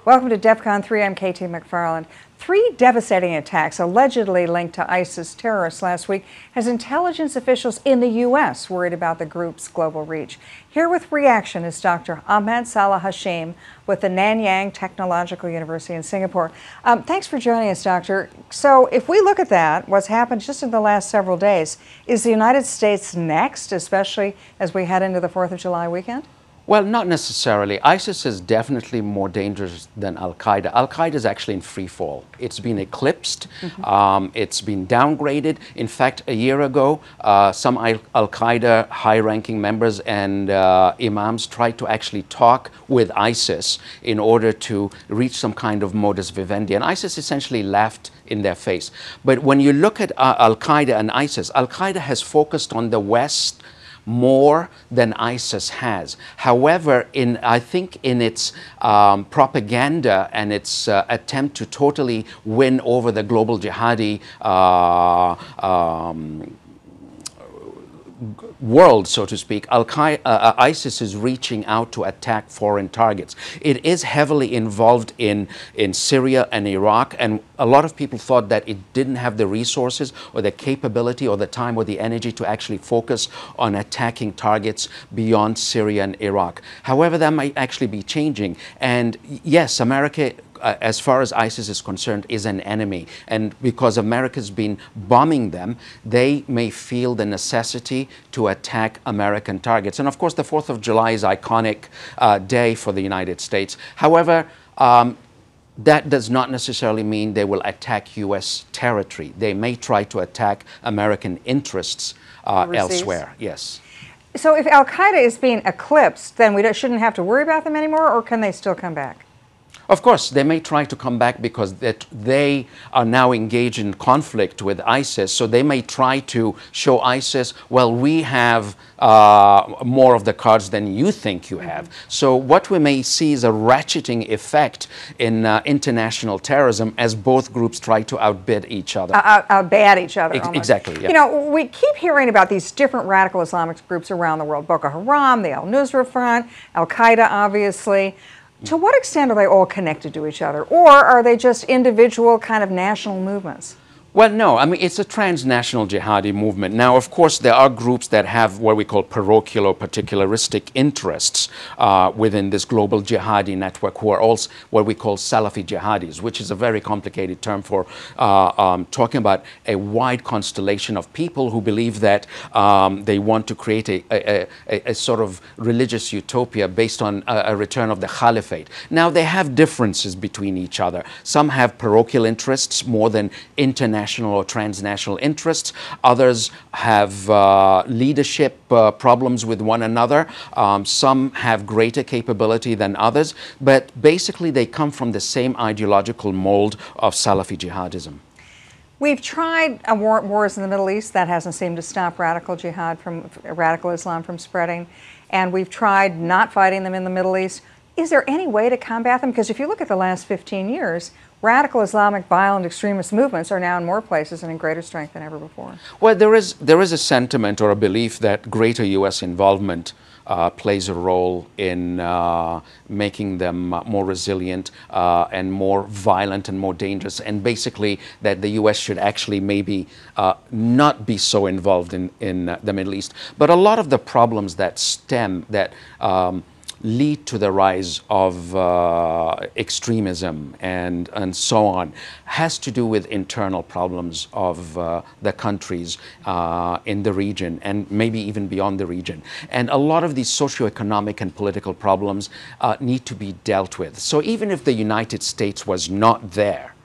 Welcome to DEFCON 3. I'm KT McFarland. 3 devastating attacks allegedly linked to ISIS terrorists last week has intelligence officials in the U.S. worried about the group's global reach. Here with reaction is Dr. Ahmed Salah Hashim with the Nanyang Technological University in Singapore. Thanks for joining us, Doctor. So if we look at that, what's happened just in the last several days, is the United States next, especially as we head into the 4th of July weekend? Well, not necessarily. ISIS is definitely more dangerous than Al-Qaeda. Al-Qaeda is actually in free fall. It's been eclipsed. It's been downgraded. In fact, a year ago, some Al-Qaeda high-ranking members and imams tried to actually talk with ISIS in order to reach some kind of modus vivendi. And ISIS essentially laughed in their face. But when you look at Al-Qaeda and ISIS, Al-Qaeda has focused on the West more than ISIS has. However, I think in its propaganda and its attempt to totally win over the global jihadi world, so to speak, ISIS is reaching out to attack foreign targets. It is heavily involved in Syria and Iraq, and a lot of people thought that it didn't have the resources or the capability or the time or the energy to actually focus on attacking targets beyond Syria and Iraq. However, that might actually be changing. And yes, America, as far as ISIS is concerned, is an enemy. And because America's been bombing them, they may feel the necessity to attack American targets. And of course, the 4th of July is an iconic day for the United States. However, that does not necessarily mean they will attack U.S. territory. They may try to attack American interests elsewhere. Yes. So if Al-Qaeda is being eclipsed, then we shouldn't have to worry about them anymore, or can they still come back? Of course, they may try to come back because they are now engaged in conflict with ISIS. So they may try to show ISIS, well, we have more of the cards than you think you have. So what we may see is a ratcheting effect in international terrorism as both groups try to outbid each other. Outbat each other. Exactly. Yeah. You know, we keep hearing about these different radical Islamic groups around the world. Boko Haram, the Al-Nusra Front, Al-Qaeda, obviously. To what extent are they all connected to each other, or are they just individual kind of national movements? Well, no, I mean, it's a transnational jihadi movement. Now, of course, there are groups that have what we call parochial or particularistic interests within this global jihadi network, who are also what we call Salafi jihadis, which is a very complicated term for talking about a wide constellation of people who believe that they want to create a sort of religious utopia based on a return of the caliphate. Now, they have differences between each other. Some have parochial interests more than international or transnational interests. Others have leadership problems with one another. Some have greater capability than others, but basically they come from the same ideological mold of Salafi jihadism. We've tried wars in the Middle East. That hasn't seemed to stop radical jihad radical Islam from spreading. And we've tried not fighting them in the Middle East. Is there any way to combat them? Because if you look at the last 15 years, radical Islamic violent extremist movements are now in more places and in greater strength than ever before. Well, there is a sentiment or a belief that greater U.S. involvement plays a role in making them more resilient and more violent and more dangerous, and basically that the U.S. should actually maybe not be so involved in the Middle East. But a lot of the problems that lead to the rise of extremism and so on has to do with internal problems of the countries in the region and maybe even beyond the region. And a lot of these socioeconomic and political problems need to be dealt with. So even if the United States was not there,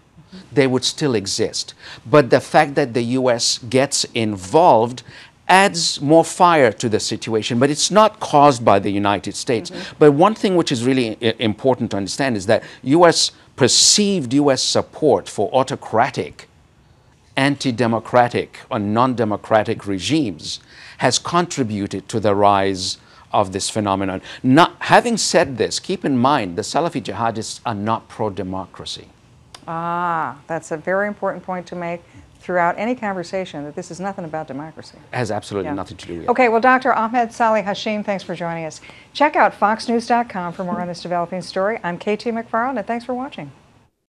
they would still exist. But the fact that the U.S. gets involved adds more fire to the situation, but it's not caused by the United States. But one thing which is really important to understand is that perceived U.S. support for autocratic, anti-democratic, or non-democratic regimes has contributed to the rise of this phenomenon. Having said this, keep in mind the Salafi jihadists are not pro-democracy. That's a very important point to make. throughout any conversation that this is nothing about democracy. It has absolutely nothing to do with it. Okay, well, Dr. Ahmed Salah Hashim, thanks for joining us. Check out foxnews.com for more on this developing story. I'm KT McFarland, and thanks for watching.